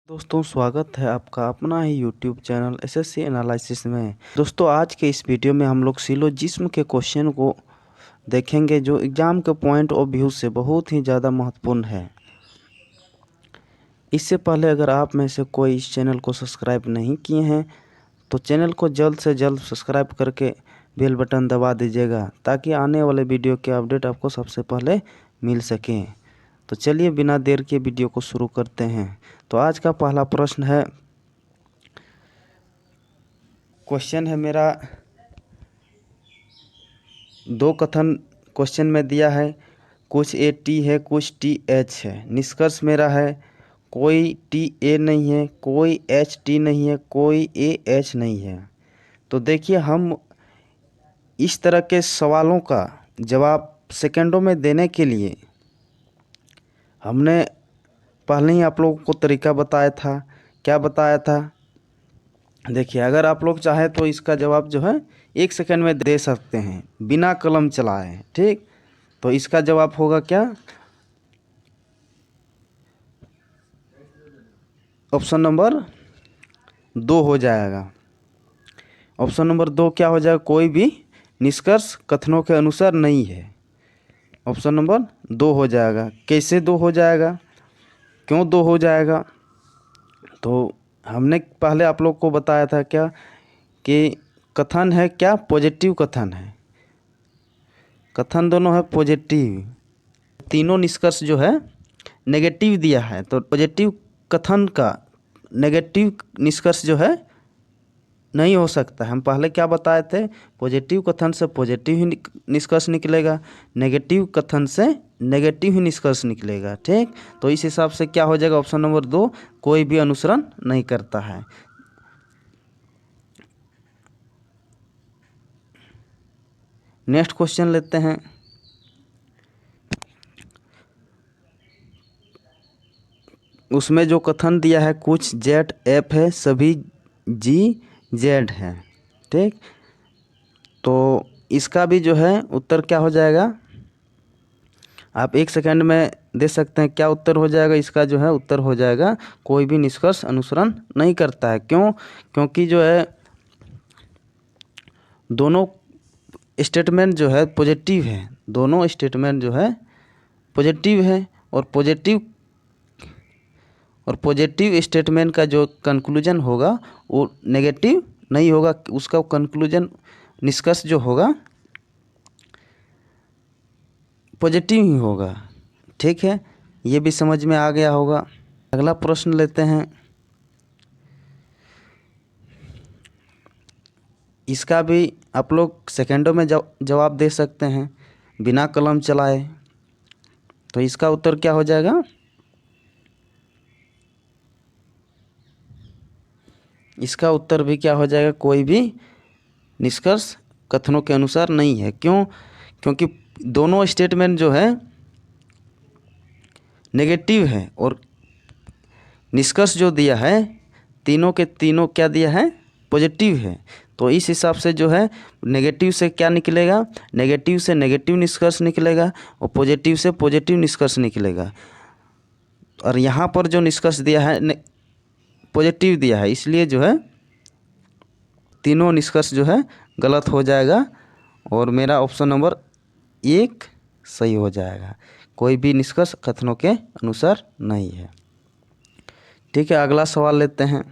दोस्तों स्वागत है आपका अपना ही यूट्यूब चैनल एसएससी एनालिसिस में। दोस्तों आज के इस वीडियो में हम लोग सिलोजिज्म के क्वेश्चन को देखेंगे जो एग्ज़ाम के पॉइंट ऑफ व्यू से बहुत ही ज़्यादा महत्वपूर्ण है। इससे पहले अगर आप में से कोई इस चैनल को सब्सक्राइब नहीं किए हैं तो चैनल को जल्द से जल्द सब्सक्राइब करके बेल बटन दबा दीजिएगा ताकि आने वाले वीडियो के अपडेट आपको सबसे पहले मिल सकें। तो चलिए बिना देर के वीडियो को शुरू करते हैं। तो आज का पहला प्रश्न है, क्वेश्चन है मेरा दो कथन क्वेश्चन में दिया है, कुछ ए टी है कुछ टी एच है। निष्कर्ष मेरा है कोई टी ए नहीं है, कोई एच टी नहीं है, कोई ए एच नहीं है। तो देखिए हम इस तरह के सवालों का जवाब सेकंडों में देने के लिए हमने पहले ही आप लोगों को तरीका बताया था। क्या बताया था? देखिए अगर आप लोग चाहें तो इसका जवाब जो है 1 सेकंड में दे सकते हैं बिना कलम चलाए। ठीक, तो इसका जवाब होगा क्या? ऑप्शन नंबर 2 हो जाएगा। ऑप्शन नंबर 2 क्या हो जाएगा? कोई भी निष्कर्ष कथनों के अनुसार नहीं है। ऑप्शन नंबर 2 हो जाएगा। कैसे 2 हो जाएगा, क्यों 2 हो जाएगा? तो हमने पहले आप लोग को बताया था क्या कि कथन है क्या? पॉजिटिव कथन है। कथन दोनों है पॉजिटिव। तीनों निष्कर्ष जो है नेगेटिव दिया है, तो पॉजिटिव कथन का नेगेटिव निष्कर्ष जो है नहीं हो सकता। हम पहले क्या बताए थे? पॉजिटिव कथन से पॉजिटिव ही निष्कर्ष निकलेगा, नेगेटिव कथन से नेगेटिव ही निष्कर्ष निकलेगा। ठीक, तो इस हिसाब से क्या हो जाएगा? ऑप्शन नंबर 2 कोई भी अनुसरण नहीं करता है। नेक्स्ट क्वेश्चन लेते हैं। उसमें जो कथन दिया है कुछ जेड एफ है, सभी जी जेड है। ठीक, तो इसका भी जो है उत्तर क्या हो जाएगा? आप 1 सेकंड में दे सकते हैं। क्या उत्तर हो जाएगा इसका? जो है उत्तर हो जाएगा कोई भी निष्कर्ष अनुसरण नहीं करता है। क्यों? क्योंकि जो है दोनों स्टेटमेंट जो है पॉजिटिव है। दोनों स्टेटमेंट जो है पॉजिटिव है और पॉजिटिव स्टेटमेंट का जो कंक्लूजन होगा वो नेगेटिव नहीं होगा। उसका कंक्लूजन निष्कर्ष जो होगा पॉजिटिव ही होगा। ठीक है, ये भी समझ में आ गया होगा। अगला प्रश्न लेते हैं। इसका भी आप लोग सेकंडों में जवाब दे सकते हैं बिना कलम चलाए। तो इसका उत्तर क्या हो जाएगा? इसका उत्तर भी क्या हो जाएगा? कोई भी निष्कर्ष कथनों के अनुसार नहीं है। क्यों? क्योंकि दोनों स्टेटमेंट जो है नेगेटिव है और निष्कर्ष जो दिया है तीनों के तीनों क्या दिया है? पॉजिटिव है। तो इस हिसाब से जो है नेगेटिव से क्या निकलेगा? नेगेटिव से नेगेटिव निष्कर्ष निकलेगा और पॉजिटिव से पॉजिटिव निष्कर्ष निकलेगा। और यहाँ पर जो निष्कर्ष दिया है पॉजिटिव दिया है, इसलिए जो है तीनों निष्कर्ष जो है गलत हो जाएगा और मेरा ऑप्शन नंबर 1 सही हो जाएगा। कोई भी निष्कर्ष कथनों के अनुसार नहीं है। ठीक है, अगला सवाल लेते हैं।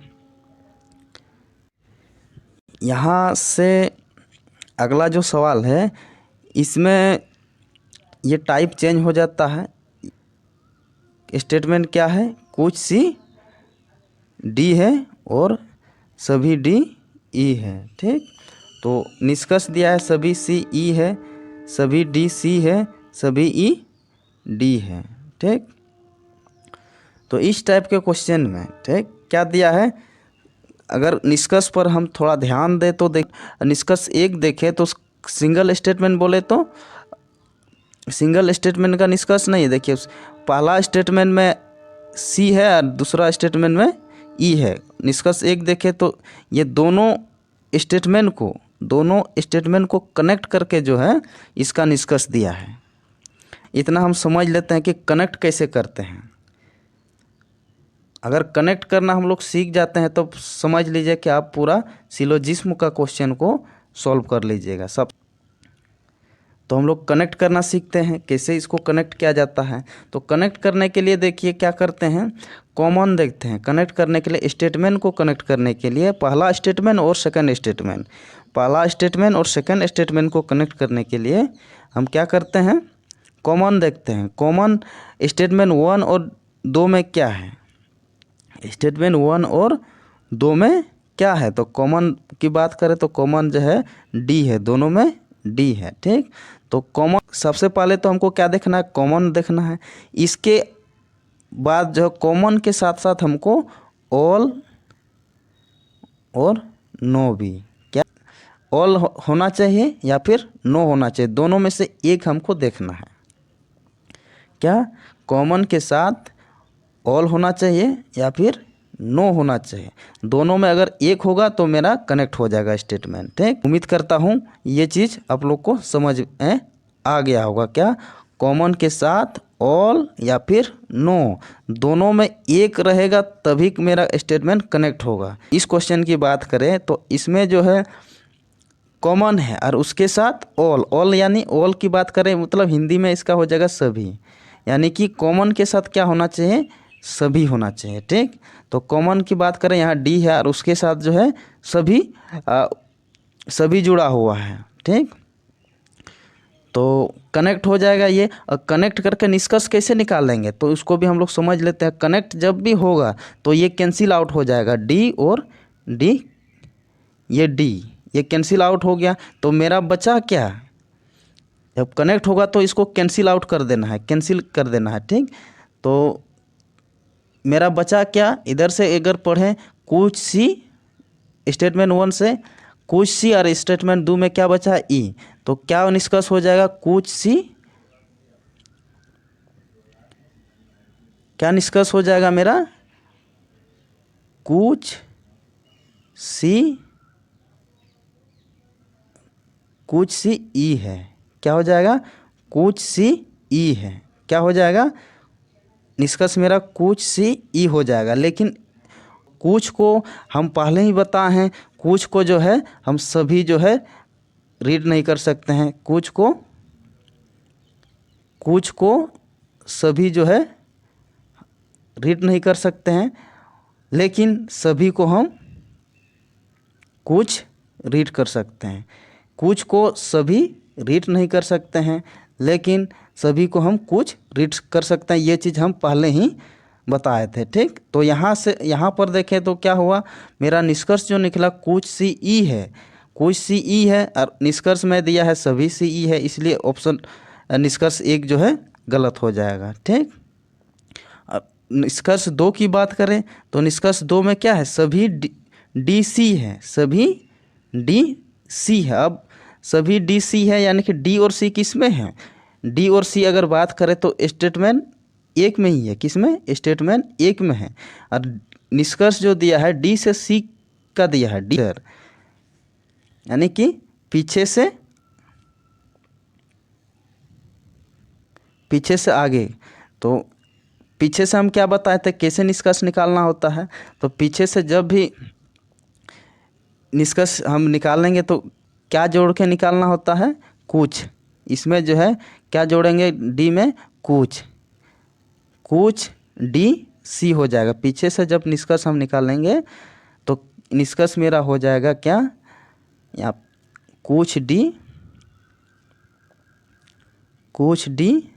यहाँ से अगला जो सवाल है इसमें ये टाइप चेंज हो जाता है। स्टेटमेंट क्या है? कुछ सी डी है और सभी डी ई है। ठीक, तो निष्कर्ष दिया है सभी सी ई है, सभी डी सी है, सभी ई डी है। ठीक, तो इस टाइप के क्वेश्चन में ठीक क्या दिया है? अगर निष्कर्ष पर हम थोड़ा ध्यान दें तो निष्कर्ष 1 देखें तो सिंगल स्टेटमेंट बोले तो सिंगल स्टेटमेंट का निष्कर्ष नहीं है। देखिए पहला स्टेटमेंट में सी है और दूसरा स्टेटमेंट में ई है। निष्कर्ष 1 देखें तो ये दोनों स्टेटमेंट को कनेक्ट करके जो है इसका निष्कर्ष दिया है। इतना हम समझ लेते हैं कि कनेक्ट कैसे करते हैं। अगर कनेक्ट करना हम लोग सीख जाते हैं तो समझ लीजिए कि आप पूरा सिलोजिज्म का क्वेश्चन को सॉल्व कर लीजिएगा सब। तो हम लोग कनेक्ट करना सीखते हैं, कैसे इसको कनेक्ट किया जाता है। तो कनेक्ट करने के लिए देखिए क्या करते हैं, कॉमन देखते हैं। कनेक्ट करने के लिए स्टेटमेंट को कनेक्ट करने के लिए पहला स्टेटमेंट और सेकंड स्टेटमेंट, पहला स्टेटमेंट और सेकंड स्टेटमेंट को कनेक्ट करने के लिए हम क्या करते हैं, कॉमन देखते हैं। कॉमन स्टेटमेंट 1 और 2 में क्या है, स्टेटमेंट 1 और 2 में क्या है। तो कॉमन की बात करें तो कॉमन जो है डी है, दोनों में डी है, ठीक। तो कॉमन सबसे पहले तो हमको क्या देखना है, कॉमन देखना है। इसके बाद जो कॉमन के साथ साथ हमको ऑल और नो भी, क्या ऑल होना चाहिए या फिर नो होना चाहिए, दोनों में से एक हमको देखना है। क्या कॉमन के साथ ऑल होना चाहिए या फिर नो होना चाहिए, दोनों में अगर एक होगा तो मेरा कनेक्ट हो जाएगा स्टेटमेंट, ठीक। उम्मीद करता हूँ ये चीज़ आप लोग को समझ में आ गया होगा। क्या कॉमन के साथ ऑल या फिर नो, दोनों में एक रहेगा तभी मेरा स्टेटमेंट कनेक्ट होगा। इस क्वेश्चन की बात करें तो इसमें जो है कॉमन है और उसके साथ ऑल, ऑल यानी ऑल की बात करें मतलब हिंदी में इसका हो जाएगा सभी, यानी कि कॉमन के साथ क्या होना चाहिए, सभी होना चाहिए, ठीक। तो कॉमन की बात करें यहाँ डी है और उसके साथ जो है सभी जुड़ा हुआ है, ठीक। तो कनेक्ट हो जाएगा ये। और कनेक्ट करके निष्कर्ष कैसे निकाल लेंगे तो उसको भी हम लोग समझ लेते हैं। कनेक्ट जब भी होगा तो ये कैंसिल आउट हो जाएगा, डी और डी, ये डी ये कैंसिल आउट हो गया। तो मेरा बचा क्या, जब कनेक्ट होगा तो इसको कैंसिल आउट कर देना है, कैंसिल कर देना है, ठीक। तो मेरा बचा क्या, इधर से अगर पढ़ें कुछ सी, स्टेटमेंट 1 से कुछ सी और स्टेटमेंट 2 में क्या बचा ई, तो क्या निष्कर्ष हो जाएगा, कुछ सी, क्या निष्कर्ष हो जाएगा मेरा, कुछ सी ई है। क्या हो जाएगा, कुछ सी ई है, क्या हो जाएगा निष्कर्ष मेरा कुछ सी ई हो जाएगा। लेकिन कुछ को हम पहले ही बताए हैं, कुछ को जो है हम सभी जो है रीड नहीं कर सकते हैं, कुछ को सभी जो है रीड नहीं कर सकते हैं, लेकिन सभी को हम कुछ रीड कर सकते हैं। कुछ को सभी रीड नहीं कर सकते हैं लेकिन सभी को हम कुछ रीड कर सकते हैं, ये चीज़ हम पहले ही बताए थे, ठीक। तो यहाँ से यहाँ पर देखें तो क्या हुआ, मेरा निष्कर्ष जो निकला कुछ सी ई है, कुछ सी ई है और निष्कर्ष में दिया है सभी सी ई है, इसलिए ऑप्शन निष्कर्ष 1 जो है गलत हो जाएगा, ठीक। अब निष्कर्ष 2 की बात करें तो निष्कर्ष 2 में क्या है, सभी डी सी है, सभी डी सी है। अब सभी डी सी है यानी कि डी और सी किस में है, डी और सी अगर बात करें तो स्टेटमेंट 1 में ही है, किस में, स्टेटमेंट 1 में है। और निष्कर्ष जो दिया है डी से सी का दिया है, डी यानी कि पीछे से आगे। तो पीछे से हम क्या बताए थे, कैसे निष्कर्ष निकालना होता है। तो पीछे से जब भी निष्कर्ष हम निकालेंगे तो क्या जोड़ के निकालना होता है, कुछ। इसमें जो है क्या जोड़ेंगे, डी में कुछ डी सी हो जाएगा। पीछे से जब निष्कर्ष हम निकालेंगे तो निष्कर्ष मेरा हो जाएगा क्या, या कुछ डी कुछ डी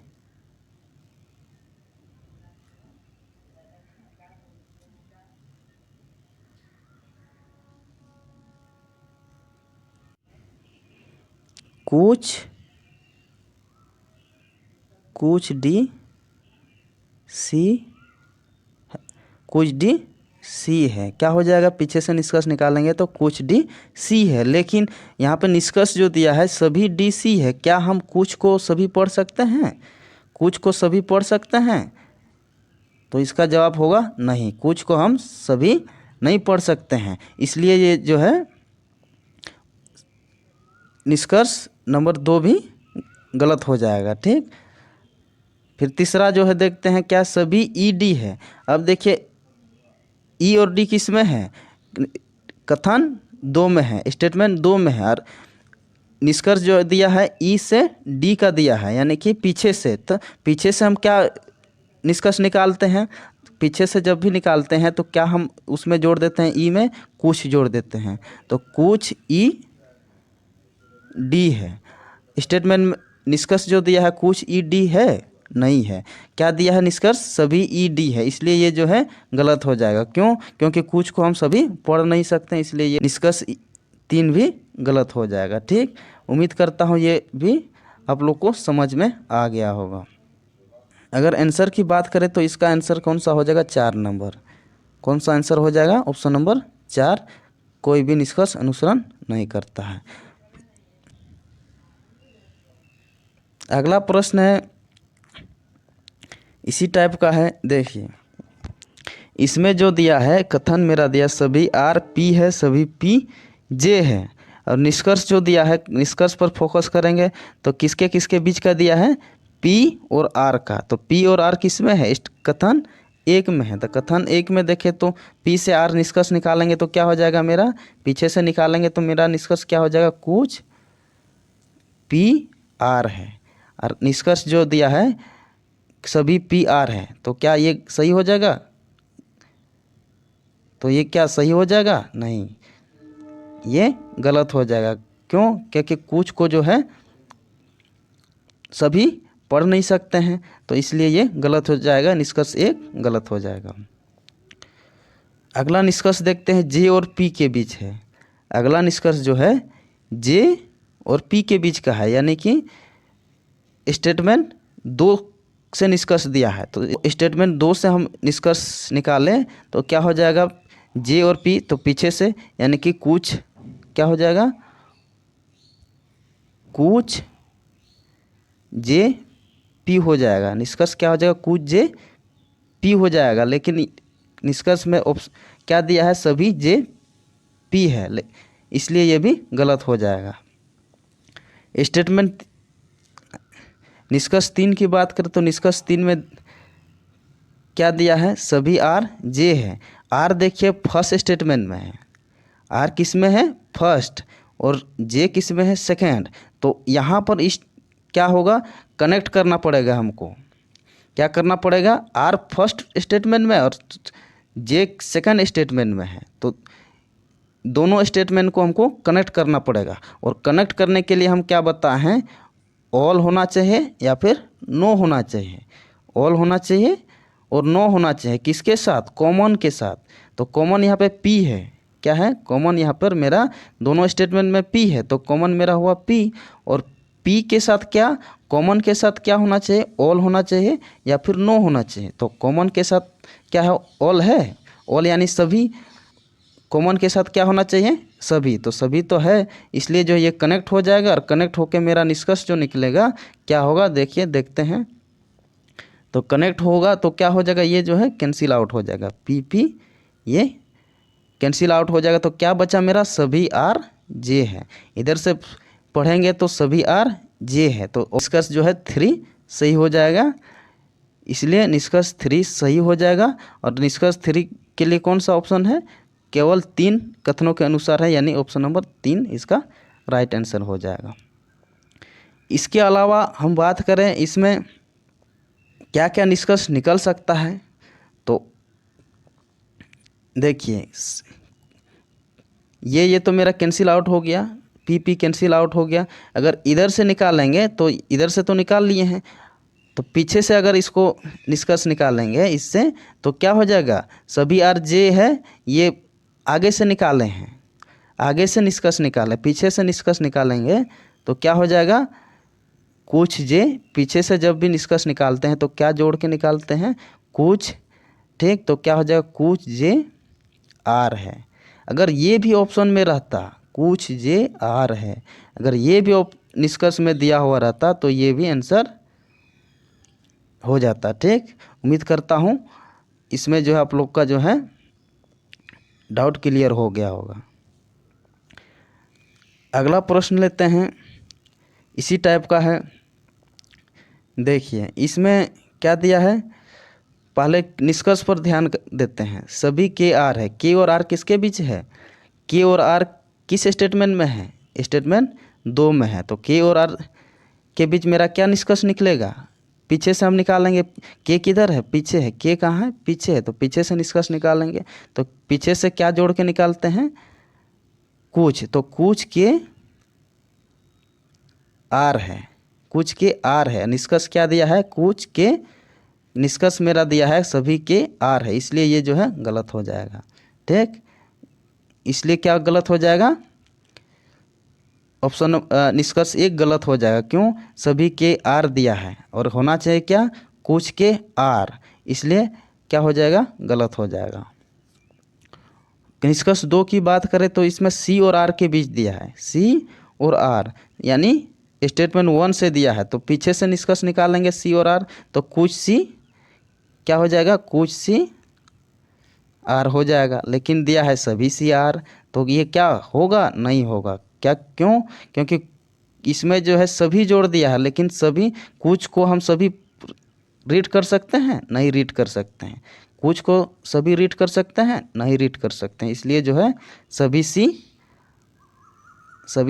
सी है, क्या हो जाएगा, पीछे से निष्कर्ष निकालेंगे तो कुछ डी सी है। लेकिन यहाँ पे निष्कर्ष जो दिया है सभी डी सी है, क्या हम कुछ को सभी पढ़ सकते हैं, कुछ को सभी पढ़ सकते हैं, तो इसका जवाब होगा नहीं, कुछ को हम सभी नहीं पढ़ सकते हैं। इसलिए ये जो है निष्कर्ष नंबर 2 भी गलत हो जाएगा, ठीक। फिर तीसरा जो है देखते हैं, क्या सभी ई डी है। अब देखिए ई और डी किस में है, कथन दो में है, स्टेटमेंट दो में है, और निष्कर्ष जो दिया है ई से डी का दिया है, यानी कि पीछे से। तो पीछे से हम क्या निष्कर्ष निकालते हैं, पीछे से जब भी निकालते हैं तो क्या हम उसमें जोड़ देते हैं, ई में कुछ जोड़ देते हैं, तो कुछ ई डी है। स्टेटमेंट में निष्कर्ष जो दिया है कुछ ई डी है, नहीं है। क्या दिया है निष्कर्ष, सभी ई डी है, इसलिए ये जो है गलत हो जाएगा। क्यों, क्योंकि कुछ को हम सभी पढ़ नहीं सकते, इसलिए ये निष्कर्ष 3 भी गलत हो जाएगा। ठीक, उम्मीद करता हूँ ये भी आप लोग को समझ में आ गया होगा। अगर आंसर की बात करें तो इसका आंसर कौन सा हो जाएगा, 4 नंबर। कौन सा आंसर हो जाएगा, ऑप्शन नंबर 4, कोई भी निष्कर्ष अनुसरण नहीं करता है। अगला प्रश्न है इसी टाइप का है, देखिए इसमें जो दिया है कथन मेरा दिया सभी आर पी है, सभी पी जे है, और निष्कर्ष जो दिया है, निष्कर्ष पर फोकस करेंगे तो किसके किसके बीच का दिया है, पी और आर का। तो पी और आर किस में है, कथन एक में है। तो कथन एक में देखें तो पी से आर निष्कर्ष निकालेंगे तो क्या हो जाएगा मेरा, पीछे से निकालेंगे तो मेरा निष्कर्ष क्या हो जाएगा, कुछ पी आर है। और निष्कर्ष जो दिया है सभी पी आर है, तो क्या ये सही हो जाएगा, तो ये क्या सही हो जाएगा, नहीं, ये गलत हो जाएगा। क्यों, क्योंकि कुछ को जो है सभी पढ़ नहीं सकते हैं, तो इसलिए ये गलत हो जाएगा, निष्कर्ष एक गलत हो जाएगा। अगला निष्कर्ष देखते हैं, जे और पी के बीच है। अगला निष्कर्ष जो है जे और पी के बीच का है, यानी कि स्टेटमेंट 2 से निष्कर्ष दिया है, तो स्टेटमेंट 2 से हम निष्कर्ष निकालें तो क्या हो जाएगा, जे और पी, तो पीछे से यानी कि कुछ क्या हो जाएगा, कुछ जे पी हो जाएगा। निष्कर्ष क्या हो जाएगा, कुछ जे पी हो जाएगा, लेकिन निष्कर्ष में क्या दिया है, सभी जे पी है, इसलिए ये भी गलत हो जाएगा। स्टेटमेंट निष्कर्ष 3 की बात करें तो निष्कर्ष 3 में क्या दिया है, सभी आर जे है। आर देखिए फर्स्ट स्टेटमेंट में है, आर किस में है, फर्स्ट, और जे किस में है, सेकेंड। तो यहाँ पर इस क्या होगा, कनेक्ट करना पड़ेगा हमको। क्या करना पड़ेगा, आर फर्स्ट स्टेटमेंट में और जे सेकेंड स्टेटमेंट में है, तो दोनों स्टेटमेंट को हमको कनेक्ट करना पड़ेगा। और कनेक्ट करने के लिए हम क्या बताए हैं, ऑल होना चाहिए या फिर नो होना चाहिए। ऑल होना चाहिए और नो होना चाहिए, किसके साथ, कॉमन के साथ। तो कॉमन यहाँ पे पी है, क्या है, कॉमन यहाँ पर मेरा दोनों स्टेटमेंट में पी है, तो कॉमन मेरा हुआ पी। और पी के साथ क्या, कॉमन के साथ क्या होना चाहिए, ऑल होना चाहिए या फिर नो होना चाहिए। तो कॉमन के साथ क्या है, ऑल है, ऑल यानी सभी। कॉमन के साथ क्या होना चाहिए, सभी, तो सभी तो है, इसलिए जो ये कनेक्ट हो जाएगा। और कनेक्ट होकर मेरा निष्कर्ष जो निकलेगा क्या होगा, देखिए देखते हैं। तो कनेक्ट होगा तो क्या हो जाएगा, ये जो है कैंसिल आउट हो जाएगा, पी पी ये कैंसिल आउट हो जाएगा। तो क्या बचा मेरा, सभी आर जे है। इधर से पढ़ेंगे तो सभी आर जे है, तो निष्कर्ष जो है 3 सही हो जाएगा, इसलिए निष्कर्ष 3 सही हो जाएगा। और निष्कर्ष 3 के लिए कौन सा ऑप्शन है, केवल 3 कथनों के अनुसार है, यानी ऑप्शन नंबर 3 इसका राइट आंसर हो जाएगा। इसके अलावा हम बात करें इसमें क्या क्या निष्कर्ष निकल सकता है, तो देखिए ये तो मेरा कैंसिल आउट हो गया, पी पी कैंसिल आउट हो गया। अगर इधर से निकालेंगे तो इधर से तो निकाल लिए हैं, तो पीछे से अगर इसको निष्कर्ष निकालेंगे इससे तो क्या हो जाएगा, सभी आर जे है, ये आगे से निकाले हैं, आगे से निष्कर्ष निकाले, पीछे से निष्कर्ष निकालेंगे तो क्या हो जाएगा, कुछ जे। पीछे से जब भी निष्कर्ष निकालते हैं तो क्या जोड़ के निकालते हैं, कुछ, ठीक। तो क्या हो जाएगा, कुछ जे आर है। अगर ये भी ऑप्शन में रहता, कुछ जे आर है, अगर ये भी निष्कर्ष में दिया हुआ रहता तो ये भी आंसर हो जाता, ठीक। उम्मीद करता हूँ इसमें जो है आप लोग का जो है डाउट क्लियर हो गया होगा। अगला प्रश्न लेते हैं, इसी टाइप का है। देखिए इसमें क्या दिया है, पहले निष्कर्ष पर ध्यान देते हैं। सभी के आर है, के और आर किसके बीच है? के और आर किस स्टेटमेंट में है? स्टेटमेंट 2 में है। तो के और आर के बीच मेरा क्या निष्कर्ष निकलेगा? पीछे से हम निकालेंगे। के किधर है? पीछे है। के कहाँ है? पीछे है। तो पीछे से निष्कर्ष निकालेंगे। तो पीछे से क्या जोड़ के निकालते हैं? कुछ। तो कुछ के आर है, कुछ के आर है। निष्कर्ष क्या दिया है? कुछ के। निष्कर्ष मेरा दिया है सभी के आर है, इसलिए ये जो है गलत हो जाएगा। ठीक, इसलिए क्या गलत हो जाएगा? ऑप्शन निष्कर्ष 1 गलत हो जाएगा। क्यों? सभी के आर दिया है और होना चाहिए क्या? कुछ के आर, इसलिए क्या हो जाएगा? गलत हो जाएगा। निष्कर्ष 2 की बात करें तो इसमें सी और आर के बीच दिया है, सी और आर, यानी स्टेटमेंट 1 से दिया है। तो पीछे से निष्कर्ष निकालेंगे सी और आर, तो कुछ सी क्या हो जाएगा? कुछ सी आर हो जाएगा। लेकिन दिया है सभी सी आर, तो ये क्या होगा? नहीं होगा। क्या? क्यों? क्योंकि इसमें जो है सभी जोड़ दिया है, लेकिन सभी, कुछ को हम सभी रीड कर सकते हैं? नहीं रीड कर सकते हैं। कुछ को सभी रीड कर सकते हैं? नहीं रीड कर सकते हैं। इसलिए जो है सभी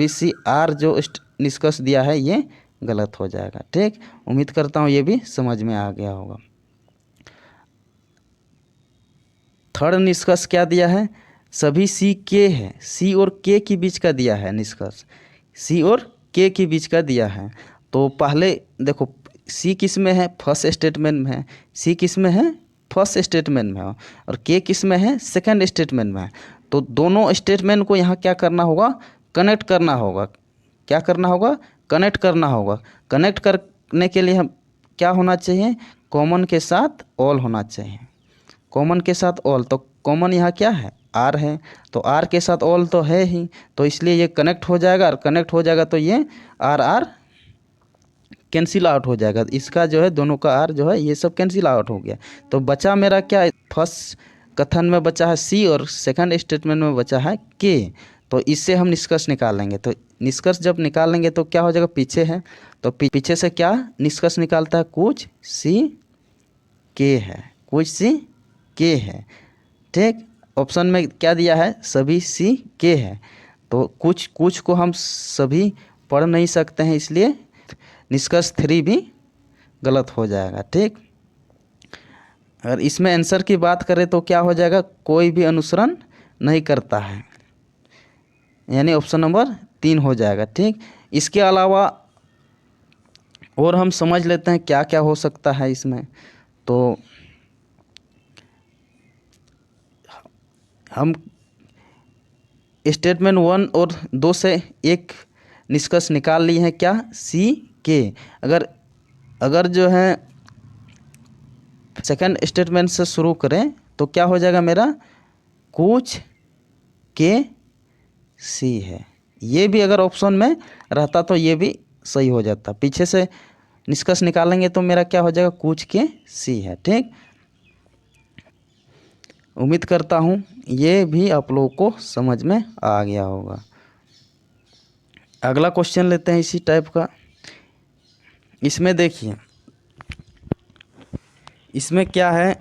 सी आर जो निष्कर्ष दिया है ये गलत हो जाएगा। ठीक, उम्मीद करता हूँ ये भी समझ में आ गया होगा। थर्ड निष्कर्ष क्या दिया है? सभी सी के है, सी और के के बीच का दिया है निष्कर्ष, सी और के के बीच का दिया है। तो पहले देखो सी किस में है? फर्स्ट स्टेटमेंट में है। सी किस में है? फर्स्ट स्टेटमेंट में है। और के किस में है? सेकंड स्टेटमेंट में है। तो दोनों स्टेटमेंट को यहाँ क्या करना होगा? कनेक्ट करना होगा। क्या करना होगा? कनेक्ट करना होगा। कनेक्ट करने के लिए हम क्या होना चाहिए? कॉमन के साथ ऑल होना चाहिए। कॉमन के साथ ऑल, तो कॉमन यहाँ क्या है? आर है। तो आर के साथ ऑल तो है ही, तो इसलिए ये कनेक्ट हो जाएगा। और कनेक्ट हो जाएगा तो ये आर आर कैंसिल आउट हो जाएगा। इसका जो है दोनों का आर जो है ये सब कैंसिल आउट हो गया। तो बचा मेरा क्या? फर्स्ट कथन में बचा है सी और सेकंड स्टेटमेंट में बचा है के। तो इससे हम निष्कर्ष निकालेंगे। तो निष्कर्ष जब निकालेंगे तो क्या हो जाएगा? पीछे है, तो पीछे से क्या निष्कर्ष निकालता है? कुछ सी के है, कुछ सी के है। ठीक, ऑप्शन में क्या दिया है? सभी सी के है। तो कुछ को हम सभी पढ़ नहीं सकते हैं, इसलिए निष्कर्ष 3 भी गलत हो जाएगा। ठीक, अगर इसमें आंसर की बात करें तो क्या हो जाएगा? कोई भी अनुसरण नहीं करता है, यानी ऑप्शन नंबर 3 हो जाएगा। ठीक, इसके अलावा और हम समझ लेते हैं क्या क्या हो सकता है इसमें। तो हम स्टेटमेंट 1 और 2 से एक निष्कर्ष निकाल लिए हैं। क्या? सी के। अगर जो है सेकंड स्टेटमेंट से शुरू करें तो क्या हो जाएगा मेरा? कुछ के सी है। ये भी अगर ऑप्शन में रहता तो ये भी सही हो जाता। पीछे से निष्कर्ष निकालेंगे तो मेरा क्या हो जाएगा? कुछ के सी है। ठीक, उम्मीद करता हूँ ये भी आप लोगों को समझ में आ गया होगा। अगला क्वेश्चन लेते हैं इसी टाइप का। इसमें देखिए, इसमें क्या है?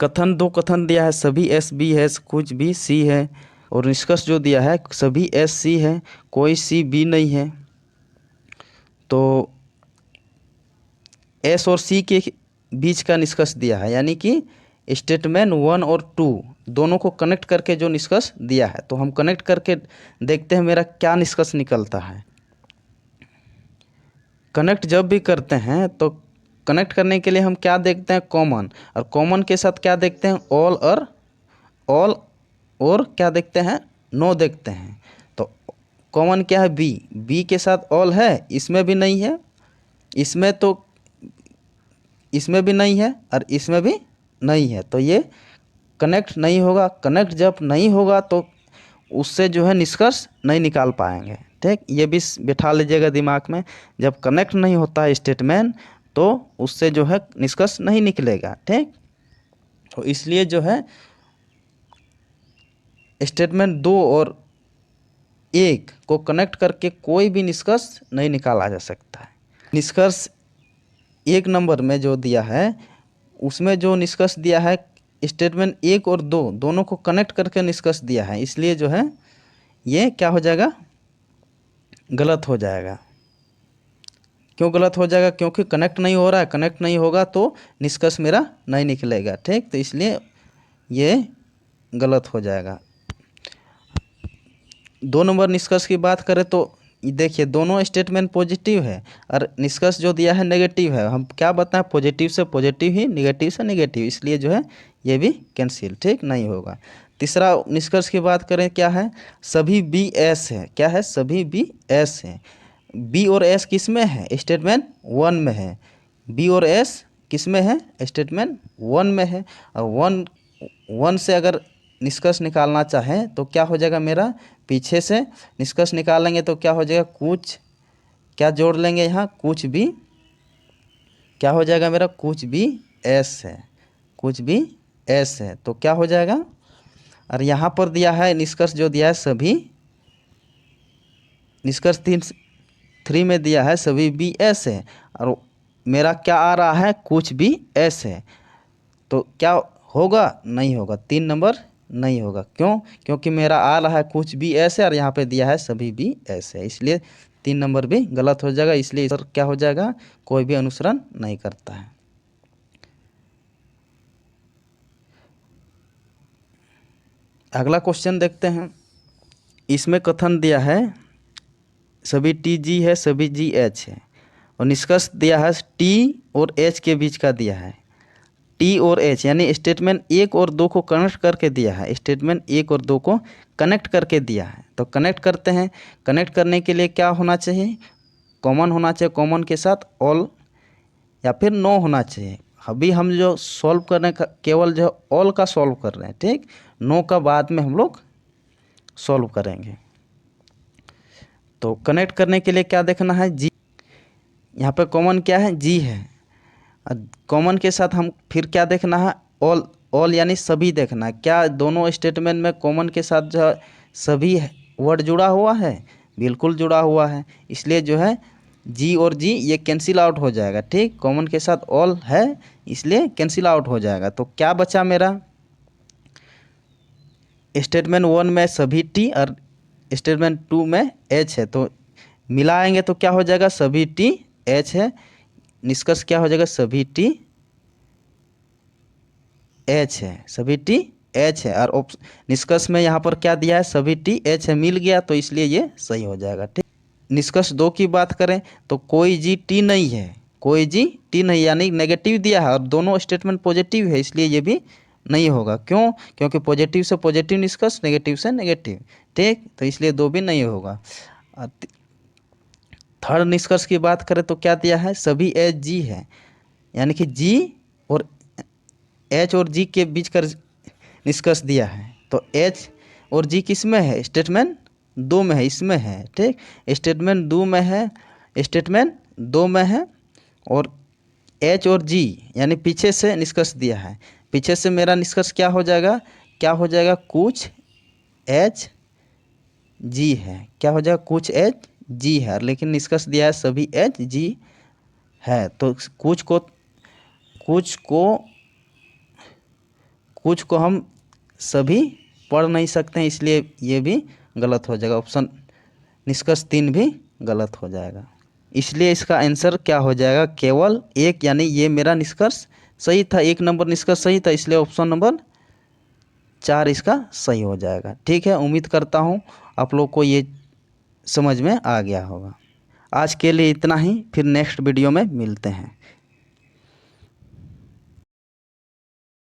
कथन 2 कथन दिया है, सभी एस बी है, कुछ भी सी है। और निष्कर्ष जो दिया है सभी एस सी है, कोई सी बी नहीं है। तो एस और सी के बीच का निष्कर्ष दिया है, यानी कि स्टेटमेंट 1 और 2 दोनों को कनेक्ट करके जो निष्कर्ष दिया है। तो हम कनेक्ट करके देखते हैं मेरा क्या निष्कर्ष निकलता है। कनेक्ट जब भी करते हैं तो कनेक्ट करने के लिए हम क्या देखते हैं? कॉमन। और कॉमन के साथ क्या देखते हैं? ऑल और क्या देखते हैं? नो देखते हैं। तो कॉमन क्या है? बी। बी के साथ ऑल है, इसमें भी नहीं है, इसमें भी नहीं है और इसमें भी नहीं है। तो ये कनेक्ट नहीं होगा। कनेक्ट जब नहीं होगा तो उससे जो है निष्कर्ष नहीं निकाल पाएंगे। ठीक, ये भी बिठा लीजिएगा दिमाग में। जब कनेक्ट नहीं होता है स्टेटमेंट तो उससे जो है निष्कर्ष नहीं निकलेगा। ठीक, तो इसलिए जो है स्टेटमेंट 2 और 1 को कनेक्ट करके कोई भी निष्कर्ष नहीं निकाला जा सकता है। निष्कर्ष 1 नंबर में जो दिया है उसमें जो निष्कर्ष दिया है स्टेटमेंट 1 और 2 दोनों को कनेक्ट करके निष्कर्ष दिया है, इसलिए जो है ये क्या हो जाएगा, गलत हो जाएगा। क्यों गलत हो जाएगा? क्योंकि कनेक्ट नहीं हो रहा है, कनेक्ट नहीं होगा तो निष्कर्ष मेरा नहीं निकलेगा, ठीक। तो इसलिए ये गलत हो जाएगा। 2 नंबर निष्कर्ष की बात करें तो देखिए दोनों स्टेटमेंट पॉजिटिव है और निष्कर्ष जो दिया है नेगेटिव है। हम क्या बताएं, पॉजिटिव से पॉजिटिव ही, नेगेटिव से नेगेटिव, इसलिए जो है ये भी कैंसिल, ठीक, नहीं होगा। तीसरा निष्कर्ष की बात करें, क्या है, सभी बी एस है। क्या है? सभी बी एस है। बी और एस किस में है? स्टेटमेंट 1 में है। बी और एस किस में है? स्टेटमेंट 1 में है। और 1 से अगर निष्कर्ष निकालना चाहें तो क्या हो जाएगा मेरा, पीछे से निष्कर्ष निकालेंगे तो क्या हो जाएगा, कुछ क्या जोड़ लेंगे यहाँ, कुछ भी क्या हो जाएगा मेरा, कुछ भी एस है, कुछ भी एस है, तो क्या हो जाएगा। और यहाँ पर दिया है निष्कर्ष जो दिया है सभी, निष्कर्ष 3 में दिया है सभी बी एस है और मेरा क्या आ रहा है, कुछ भी एस है, तो क्या होगा, नहीं होगा, 3 नंबर नहीं होगा। क्यों? क्योंकि मेरा आ रहा है कुछ भी एस है और यहाँ पे दिया है सभी भी एस है, इसलिए 3 नंबर भी गलत हो जाएगा। इसलिए इस पर क्या हो जाएगा, कोई भी अनुसरण नहीं करता है। अगला क्वेश्चन देखते हैं। इसमें कथन दिया है सभी टी जी है, सभी जी एच है, और निष्कर्ष दिया है टी और एच के बीच का दिया है। टी और एच यानी स्टेटमेंट 1 और 2 को कनेक्ट करके दिया है, स्टेटमेंट 1 और 2 को कनेक्ट करके दिया है। तो कनेक्ट करते हैं। कनेक्ट करने के लिए क्या होना चाहिए, कॉमन होना चाहिए, कॉमन के साथ ऑल या फिर नो होना चाहिए। अभी हम जो सॉल्व करने का केवल जो ऑल का सॉल्व कर रहे हैं, ठीक, नो का बाद में हम लोग सॉल्व करेंगे। तो कनेक्ट करने के लिए क्या देखना है, जी, यहाँ पे कॉमन क्या है, जी है। कॉमन के साथ हम फिर क्या देखना है, ऑल, ऑल यानी सभी देखना है। क्या दोनों स्टेटमेंट में कॉमन के साथ जो सभी वर्ड जुड़ा हुआ है? बिल्कुल जुड़ा हुआ है, इसलिए जो है जी और जी ये कैंसिल आउट हो जाएगा, ठीक। कॉमन के साथ ऑल है इसलिए कैंसिल आउट हो जाएगा। तो क्या बचा मेरा, स्टेटमेंट 1 में सभी टी और स्टेटमेंट 2 में एच है, तो मिलाएंगे तो क्या हो जाएगा, सभी टी एच है। निष्कर्ष क्या हो जाएगा, सभी टी एच है, सभी टी एच है। और निष्कर्ष में यहाँ पर क्या दिया है, सभी टी एच है, मिल गया, तो इसलिए ये सही हो जाएगा, ठीक। निष्कर्ष 2 की बात करें तो कोई जी टी नहीं है, कोई जी टी नहीं, यानी नेगेटिव दिया है और दोनों स्टेटमेंट पॉजिटिव है, इसलिए ये भी नहीं होगा। क्यों? क्योंकि पॉजिटिव से पॉजिटिव निष्कर्ष, नेगेटिव से नेगेटिव, ठीक, तो इसलिए 2 भी नहीं होगा। थर्ड निष्कर्ष की बात करें तो क्या दिया है, सभी एच जी है, यानी कि जी और एच और जी के बीच का निष्कर्ष दिया है। तो एच और जी किस में है, स्टेटमेंट 2 में है, इसमें है, ठीक, स्टेटमेंट 2 में है, स्टेटमेंट 2 में है। और एच और जी यानी पीछे से निष्कर्ष दिया है, पीछे से मेरा निष्कर्ष क्या हो जाएगा, क्या हो जाएगा, कुछ एच जी है, क्या हो जाएगा, कुछ एच जी है, लेकिन निष्कर्ष दिया है सभी एच जी है। तो कुछ को हम सभी पढ़ नहीं सकते हैं, इसलिए ये भी गलत हो जाएगा। ऑप्शन निष्कर्ष 3 भी गलत हो जाएगा। इसलिए इसका आंसर क्या हो जाएगा, केवल 1, यानी ये मेरा निष्कर्ष सही था, 1 नंबर निष्कर्ष सही था, इसलिए ऑप्शन नंबर 4 इसका सही हो जाएगा, ठीक है। उम्मीद करता हूँ आप लोग को ये समझ में आ गया होगा। आज के लिए इतना ही, फिर नेक्स्ट वीडियो में मिलते हैं।